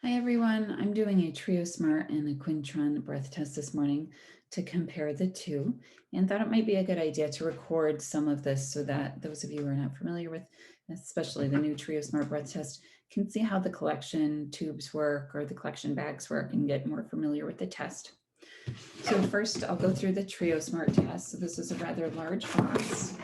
Hi everyone, I'm doing a Trio Smart and a Quintron breath test this morning to compare the two, and thought it might be a good idea to record some of this so that those of you who are not familiar with, especially the new Trio Smart breath test, can see how the collection tubes work or the collection bags work and get more familiar with the test. So first I'll go through the Trio Smart test. So this is a rather large box.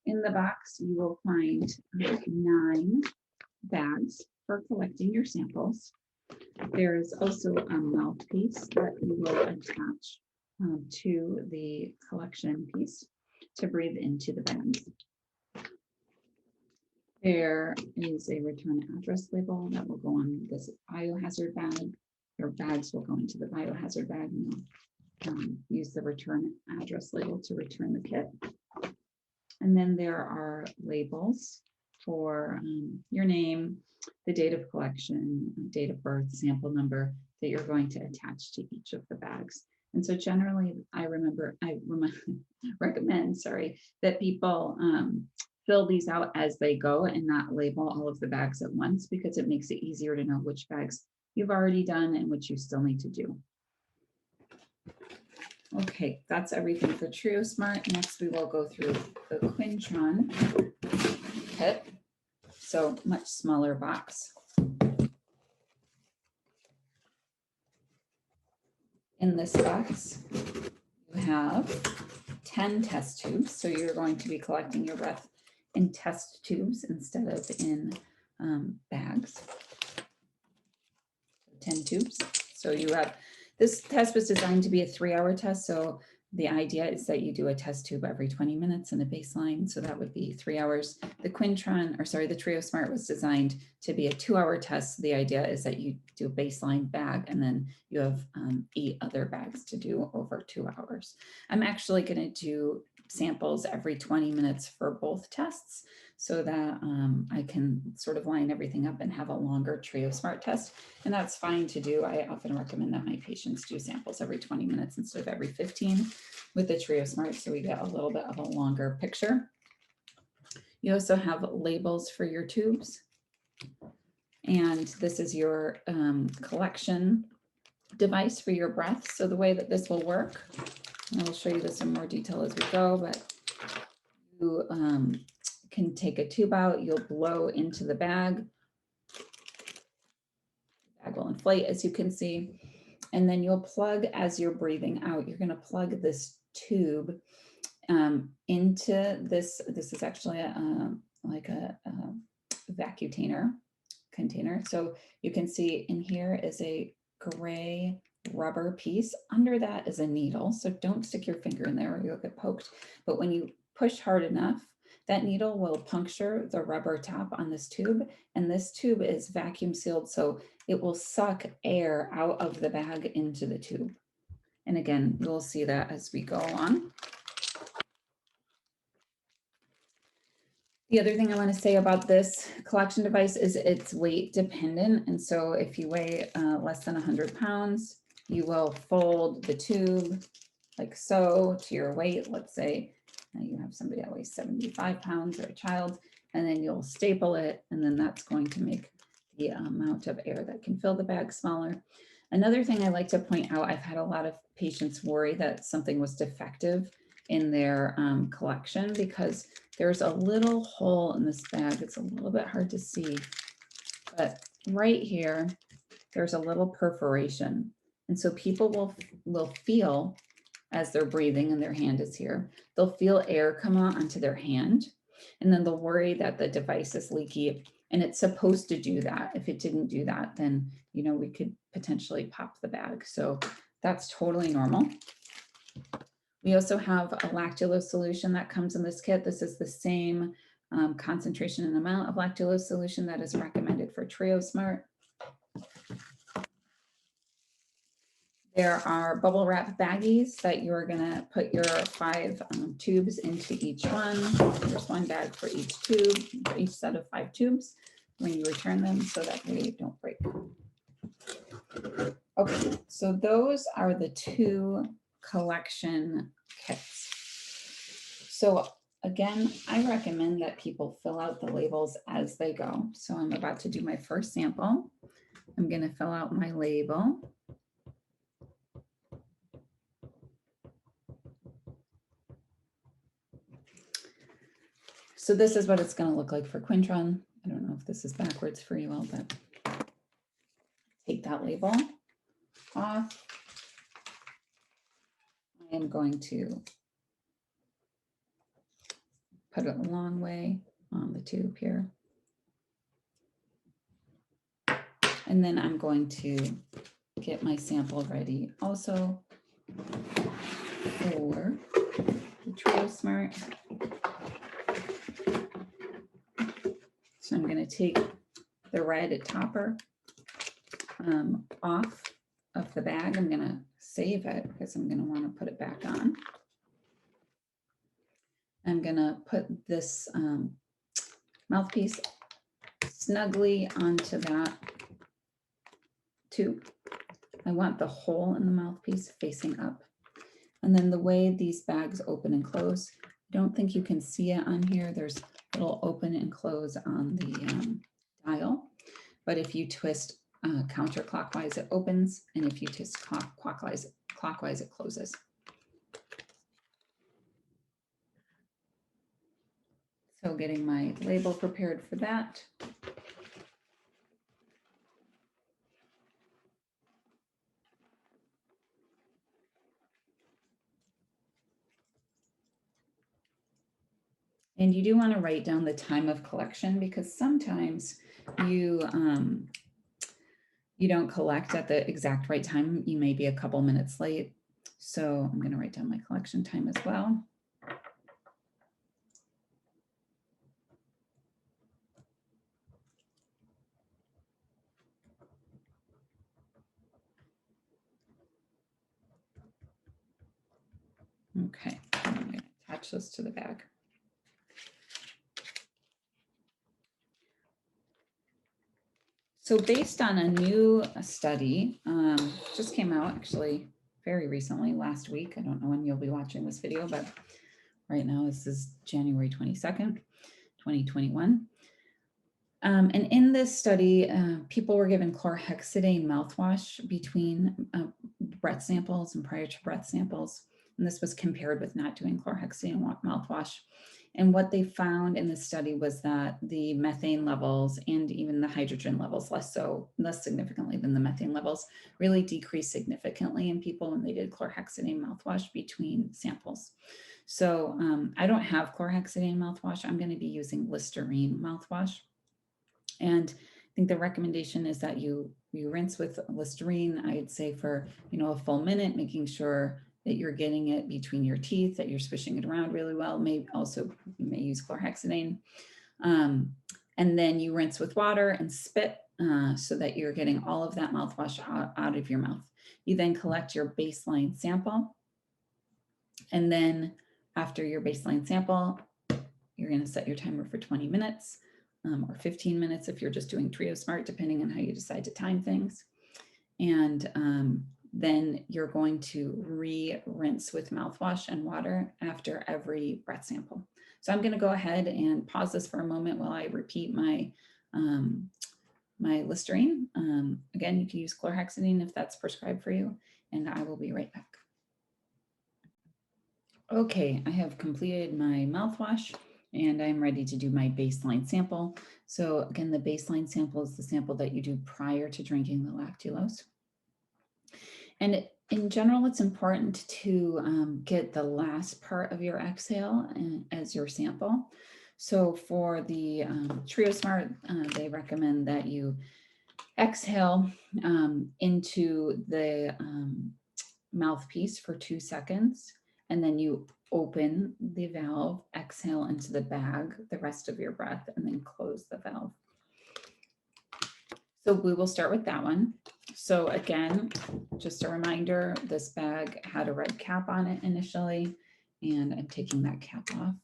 In the box you will find 9 bags for collecting your samples. There is also a mouthpiece that you will attach to the collection piece to breathe into the bags. There is a return address label that will go on this biohazard bag. Your bags will go into the biohazard bag, and you'll use the return address label to return the kit. And then there are labels for your name, the date of collection, date of birth, sample number that you're going to attach to each of the bags. And so generally, I recommend, that people fill these out as they go and not label all of the bags at once, because it makes it easier to know which bags you've already done and which you still need to do. Okay, that's everything for Trio Smart. Next, we will go through the Quintron kit. So much smaller box. In this box, you have 10 test tubes. So you're going to be collecting your breath in test tubes instead of in bags. 10 tubes. So you have, this test was designed to be a 3-hour test. So the idea is that you do a test tube every 20 minutes and a baseline. So that would be 3 hours. The the Trio Smart was designed to be a 2-hour test. So the idea is that you do a baseline bag and then you have 8 other bags to do over 2 hours. I'm actually going to do samples every 20 minutes for both tests so that I can sort of line everything up and have a longer Trio Smart test. And that's fine to do. I often recommend that my patients do samples every 20 minutes instead of every 15 with the Trio Smart, so we get a little bit of a longer picture. You also have labels for your tubes. And this is your collection device for your breath. So the way that this will work, and I'll show you this in more detail as we go, but you can take a tube out, you'll blow into the bag. The bag will inflate, as you can see, and then you'll plug as you're breathing out. You're going to plug this tube into this. This is actually like a vacutainer container. So you can see in here is a gray rubber piece. Under that is a needle. So don't stick your finger in there or you'll get poked. But when you push hard enough, that needle will puncture the rubber top on this tube. And this tube is vacuum sealed, so it will suck air out of the bag into the tube. And again, you'll see that as we go on. The other thing I want to say about this collection device is it's weight dependent. And so if you weigh less than 100 pounds, you will fold the tube like so to your weight. Let's say you have somebody that weighs 75 pounds or a child, and then you'll staple it. And then that's going to make the amount of air that can fill the bag smaller. Another thing I like to point out, I've had a lot of patients worry that something was defective in their collection because there's a little hole in this bag. It's a little bit hard to see, but right here, there's a little perforation. And so people will feel as they're breathing and their hand is here, they'll feel air come out onto their hand. And then they'll worry that the device is leaky, and it's supposed to do that. If it didn't do that, then, you know, we could potentially pop the bag. So that's totally normal. We also have a lactulose solution that comes in this kit. This is the same concentration and amount of lactulose solution that is recommended for Trio Smart. There are bubble wrap baggies that you're gonna put your 5 tubes into each one. There's 1 bag for each tube, for each set of 5 tubes when you return them so that they don't break. Okay, so those are the 2 collection kits. So again, I recommend that people fill out the labels as they go. So I'm about to do my first sample. I'm going to fill out my label. So this is what it's going to look like for Quintron. I don't know if this is backwards for you all, but take that label off. I am going to put it a long way on the tube here. And then I'm going to get my sample ready also for the Trio Smart. So I'm going to take the red topper off of the bag. I'm going to save it because I'm going to want to put it back on. I'm going to put this mouthpiece snugly onto that tube. I want the hole in the mouthpiece facing up. And then the way these bags open and close, I don't think you can see it on here. There's a little open and close on the dial. But if you twist counterclockwise, it opens. And if you twist clockwise, it closes. So getting my label prepared for that. And you do want to write down the time of collection because sometimes you you don't collect at the exact right time. You may be a couple minutes late. So I'm going to write down my collection time as well. Okay, I'm going to attach this to the bag. So based on a new study, just came out actually very recently, last week. I don't know when you'll be watching this video, but right now this is January 22nd, 2021. And in this study, people were given chlorhexidine mouthwash between breath samples and prior to breath samples. And this was compared with not doing chlorhexidine mouthwash. And what they found in the study was that the methane levels and even the hydrogen levels, less significantly than the methane levels, really decreased significantly in people when they did chlorhexidine mouthwash between samples. So I don't have chlorhexidine mouthwash. I'm going to be using Listerine mouthwash. And I think the recommendation is that you rinse with Listerine, I'd say for, a full minute, making sure that you're getting it between your teeth, that you're swishing it around really well. You may use chlorhexidine. And then you rinse with water and spit so that you're getting all of that mouthwash out of your mouth. You then collect your baseline sample. And then after your baseline sample, you're going to set your timer for 20 minutes. Or 15 minutes if you're just doing Trio Smart, depending on how you decide to time things. And then you're going to rinse with mouthwash and water after every breath sample. So I'm going to go ahead and pause this for a moment while I repeat my my Listerine. Again, you can use chlorhexidine if that's prescribed for you, and I will be right back. Okay, I have completed my mouthwash. And I'm ready to do my baseline sample. So again, the baseline sample is the sample that you do prior to drinking the lactulose. And in general, it's important to get the last part of your exhale as your sample. So for the Trio Smart, they recommend that you exhale into the mouthpiece for 2 seconds, and then you open the valve, exhale into the bag the rest of your breath, and then close the valve. So we will start with that one. So again, just a reminder, this bag had a red cap on it initially, and I'm taking that cap off.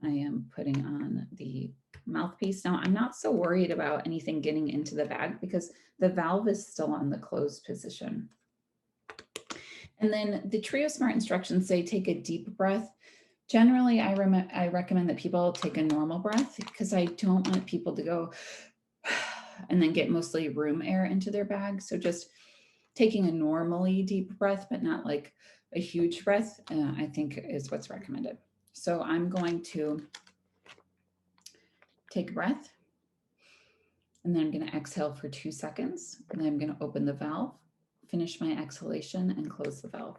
I am putting on the mouthpiece. Now, I'm not so worried about anything getting into the bag because the valve is still on the closed position. And then the Trio Smart instructions say take a deep breath. Generally, I recommend that people take a normal breath because I don't want people to go and then get mostly room air into their bag. So just taking a normally deep breath, but not like a huge breath, I think is what's recommended. So I'm going to take a breath, and then I'm going to exhale for 2 seconds, and then I'm going to open the valve, finish my exhalation, and close the valve.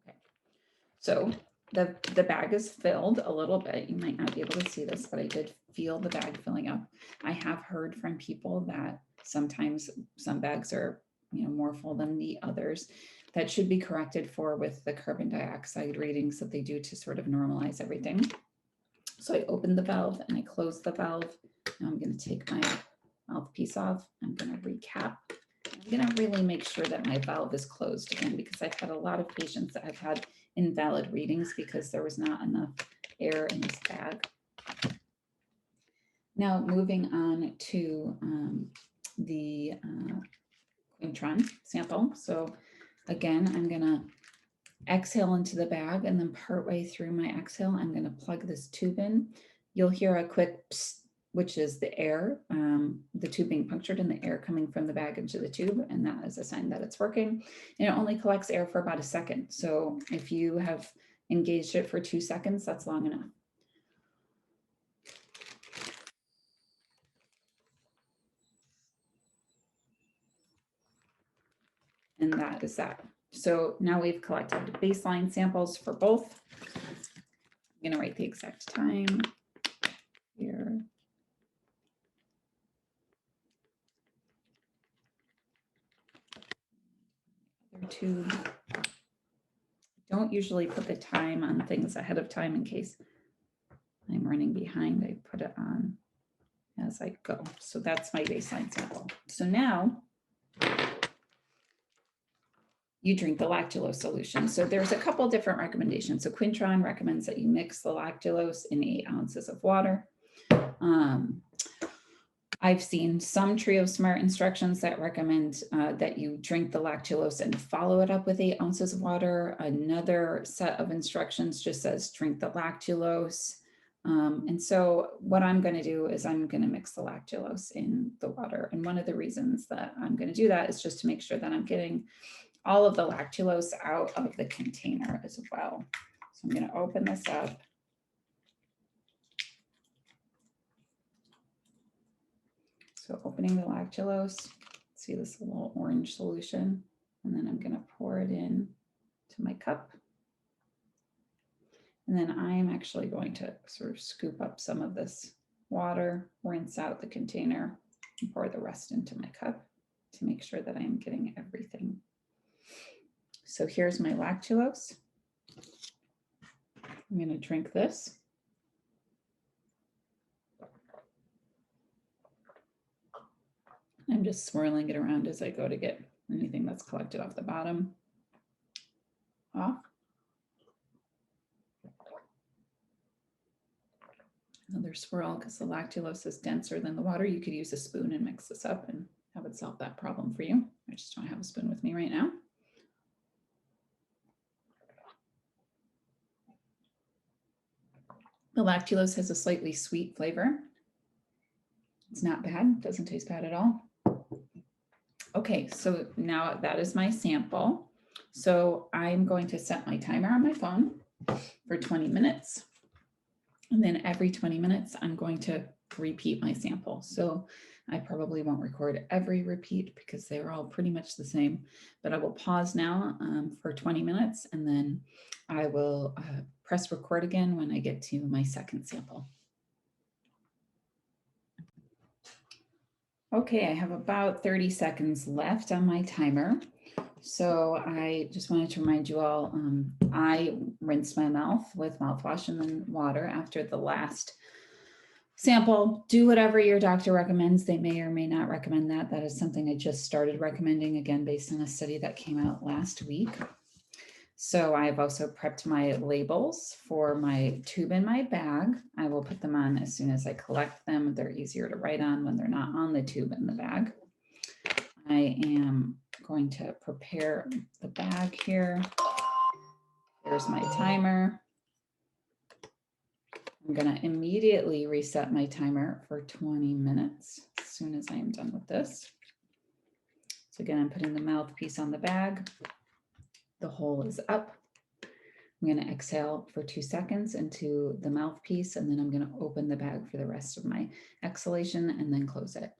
Okay. So the bag is filled a little bit. You might not be able to see this, but I did feel the bag filling up. I have heard from people that sometimes some bags are, more full than the others. That should be corrected for with the carbon dioxide readings that they do to sort of normalize everything. So I opened the valve and I closed the valve. Now I'm going to take my mouthpiece off. I'm going to recap. I'm going to really make sure that my valve is closed again, because I've had a lot of patients that have had invalid readings because there was not enough air in this bag. Now moving on to the Quintron sample. So again, I'm going to exhale into the bag, and then partway through my exhale, I'm going to plug this tube in. You'll hear a quick psst, which is the air, the tube being punctured and the air coming from the bag into the tube, and that is a sign that it's working. And it only collects air for about a second. So if you have engaged it for 2 seconds, that's long enough. And that is that. So now we've collected baseline samples for both. I'm going to write the exact time here. Tube. Don't usually put the time on things ahead of time in case I'm running behind. I put it on as I go. So that's my baseline sample. So now you drink the lactulose solution. So there's a couple different recommendations. So Quintron recommends that you mix the lactulose in 8 ounces of water. I've seen some Trio Smart instructions that recommend that you drink the lactulose and follow it up with 8 ounces of water. Another set of instructions just says drink the lactulose. And so what I'm going to do is I'm going to mix the lactulose in the water. And one of the reasons that I'm going to do that is just to make sure that I'm getting all of the lactulose out of the container as well. So I'm going to open this up. So opening the lactulose, see this little orange solution, and then I'm going to pour it in to my cup. And then I'm actually going to sort of scoop up some of this water, rinse out the container, and pour the rest into my cup to make sure that I'm getting everything. So here's my lactulose. I'm going to drink this. I'm just swirling it around as I go to get anything that's collected off the bottom off. Another swirl, because the lactulose is denser than the water. You could use a spoon and mix this up and have it solve that problem for you. I just don't have a spoon with me right now. The lactulose has a slightly sweet flavor. It's not bad, doesn't taste bad at all. Okay, so now that is my sample. So I'm going to set my timer on my phone for 20 minutes. And then every 20 minutes, I'm going to repeat my sample. So I probably won't record every repeat because they're all pretty much the same, but I will pause now for 20 minutes and then I will press record again when I get to my second sample. Okay, I have about 30 seconds left on my timer. So I just wanted to remind you all, I rinsed my mouth with mouthwash and then water after the last sample. Do whatever your doctor recommends. They may or may not recommend that. That is something I just started recommending, again, based on a study that came out last week. So I've also prepped my labels for my tube in my bag. I will put them on as soon as I collect them. They're easier to write on when they're not on the tube in the bag. I am going to prepare the bag here. There's my timer. I'm going to immediately reset my timer for 20 minutes as soon as I am done with this. So again, I'm putting the mouthpiece on the bag. The hole is up. I'm going to exhale for 2 seconds into the mouthpiece, and then I'm going to open the bag for the rest of my exhalation and then close it.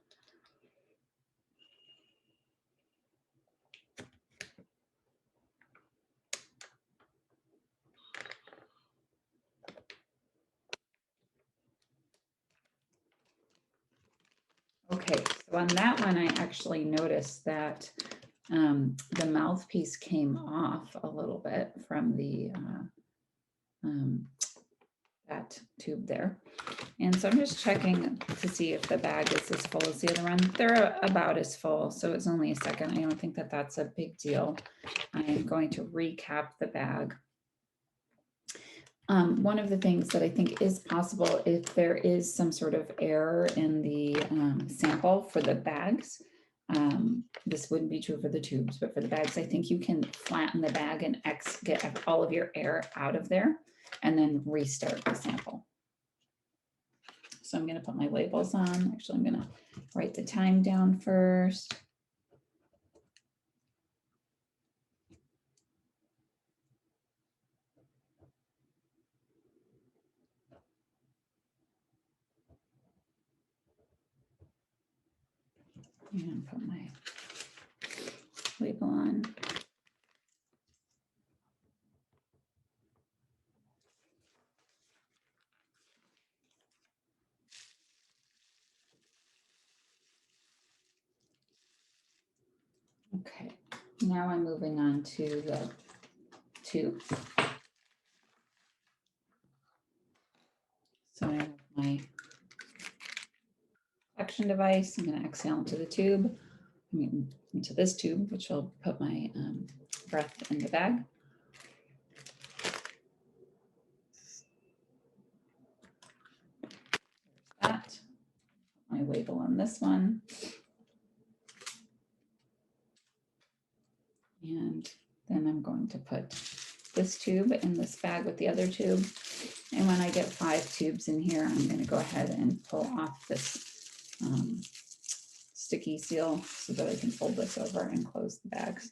Okay, so on that one, I actually noticed that the mouthpiece came off a little bit from the that tube there. And so I'm just checking to see if the bag is as full as the other one. They're about as full, so it's only a second. I don't think that that's a big deal. I am going to recap the bag. One of the things that I think is possible, if there is some sort of error in the sample for the bags, this wouldn't be true for the tubes, but for the bags, I think you can flatten the bag and get all of your air out of there and then restart the sample. So I'm going to put my labels on. Actually, I'm going to write the time down first. And put my label on. Okay, now I'm moving on to the tube. So I have my collection device. I'm going to exhale into the tube, into this tube, which will put my breath in the bag. That. My label on this one. And then I'm going to put this tube in this bag with the other tube. And when I get 5 tubes in here, I'm going to go ahead and pull off this sticky seal so that I can fold this over and close the bags.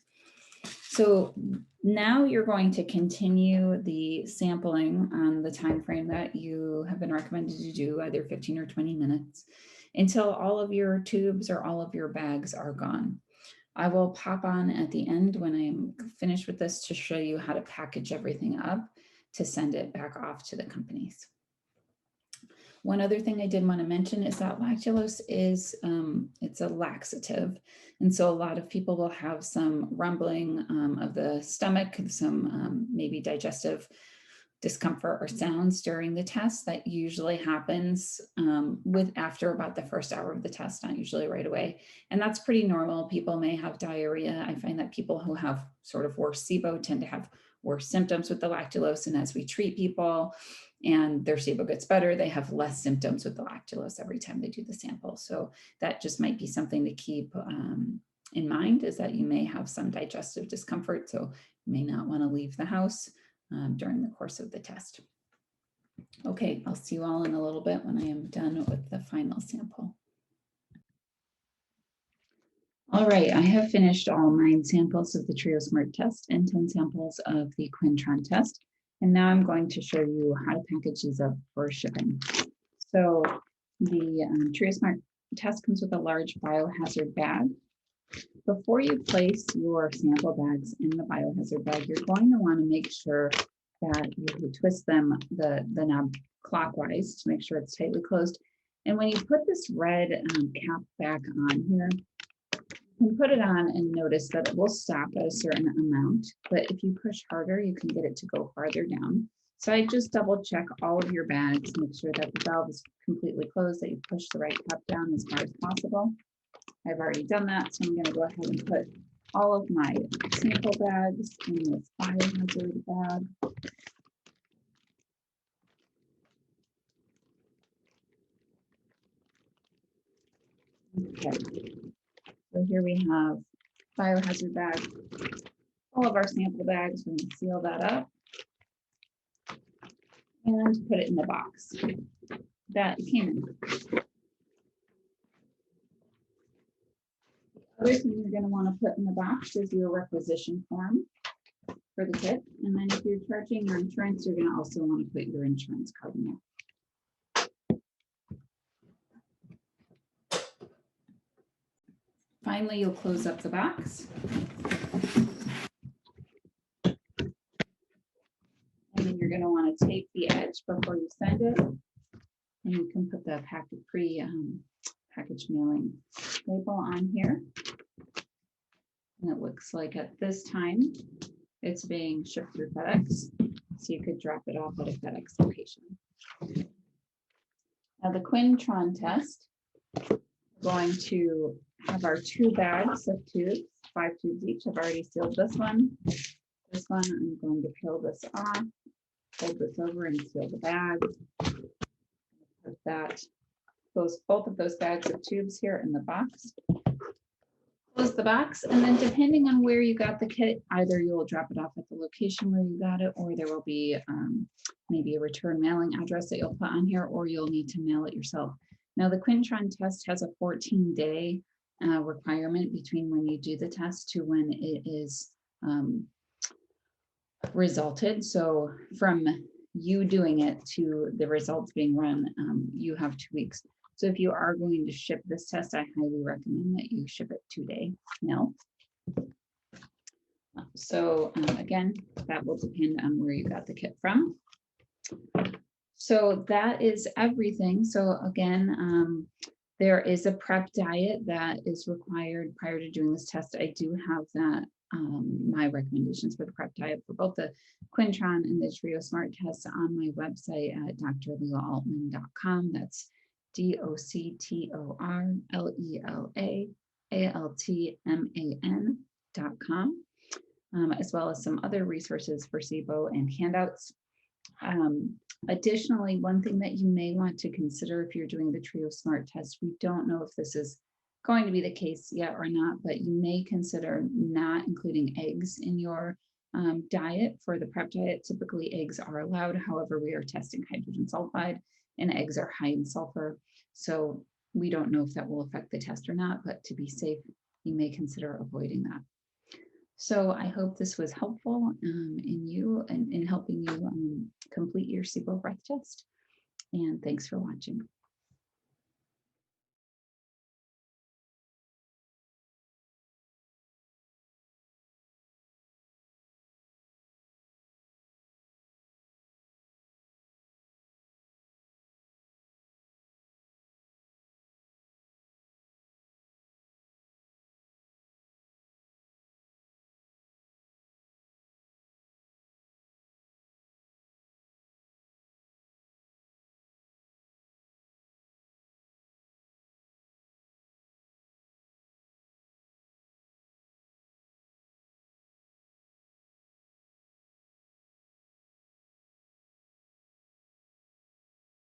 So now you're going to continue the sampling on the time frame that you have been recommended to do, either 15 or 20 minutes, until all of your tubes or all of your bags are gone. I will pop on at the end when I'm finished with this to show you how to package everything up to send it back off to the companies. One other thing I did want to mention is that lactulose is, it's a laxative. And so a lot of people will have some rumbling of the stomach, some maybe digestive discomfort or sounds during the test. That usually happens after about the first hour of the test, not usually right away. And that's pretty normal. People may have diarrhea. I find that people who have sort of worse SIBO tend to have worse symptoms with the lactulose. And as we treat people and their SIBO gets better, they have less symptoms with the lactulose every time they do the sample. So that just might be something to keep in mind, is that you may have some digestive discomfort. So you may not want to leave the house during the course of the test. Okay, I'll see you all in a little bit when I am done with the final sample. All right, I have finished all 9 samples of the Trio Smart test and 10 samples of the Quintron test. And now I'm going to show you how to package these up for shipping. So the Trio Smart test comes with a large biohazard bag. Before you place your sample bags in the biohazard bag, you're going to want to make sure that you twist them, the knob clockwise to make sure it's tightly closed. And when you put this red cap back on here, you can put it on and notice that it will stop at a certain amount. But if you push harder, you can get it to go farther down. So I just double check all of your bags, make sure that the valve is completely closed, that you push the right cap down as far as possible. I've already done that, so I'm going to go ahead and put all of my sample bags in this biohazard bag. Okay, so here we have biohazard bag, all of our sample bags. We're going to seal that up and put it in the box that it came in. The other thing you're going to want to put in the box is your requisition form for the kit. And then if you're charging your insurance, you're going to also want to put your insurance card in there. Finally, you'll close up the box. And then you're going to want to tape the edge before you send it. And you can put the package mailing label on here. And it looks like at this time, it's being shipped through FedEx. So you could drop it off at a FedEx location. Now the Quintron test, we're going to have our 2 bags of tubes, 5 tubes each. I've already sealed this one. This one, I'm going to peel this off, fold this over and seal the bag. Put both of those bags of tubes here in the box. Close the box, and then depending on where you got the kit, either you will drop it off at the location where you got it, or there will be maybe a return mailing address that you'll put on here, or you'll need to mail it yourself. Now the Quintron test has a 14-day requirement between when you do the test to when it is resulted. So from you doing it to the results being run, you have 2 weeks. So if you are going to ship this test, I highly recommend that you ship it 2-day mail. So again, that will depend on where you got the kit from. So that is everything. So again, there is a prep diet that is required prior to doing this test. I do have that, my recommendations for the prep diet for both the Quintron and the Trio Smart tests on my website at drlealtman.com. That's DOCTORLEALAALTMAN.com, as well as some other resources for SIBO and handouts. Additionally, one thing that you may want to consider if you're doing the Trio Smart test, we don't know if this is going to be the case yet or not, but you may consider not including eggs in your diet for the prep diet. Typically eggs are allowed, however, we are testing hydrogen sulfide and eggs are high in sulfur. So we don't know if that will affect the test or not, but to be safe, you may consider avoiding that. So I hope this was helpful in helping you complete your SIBO breath test. And thanks for watching.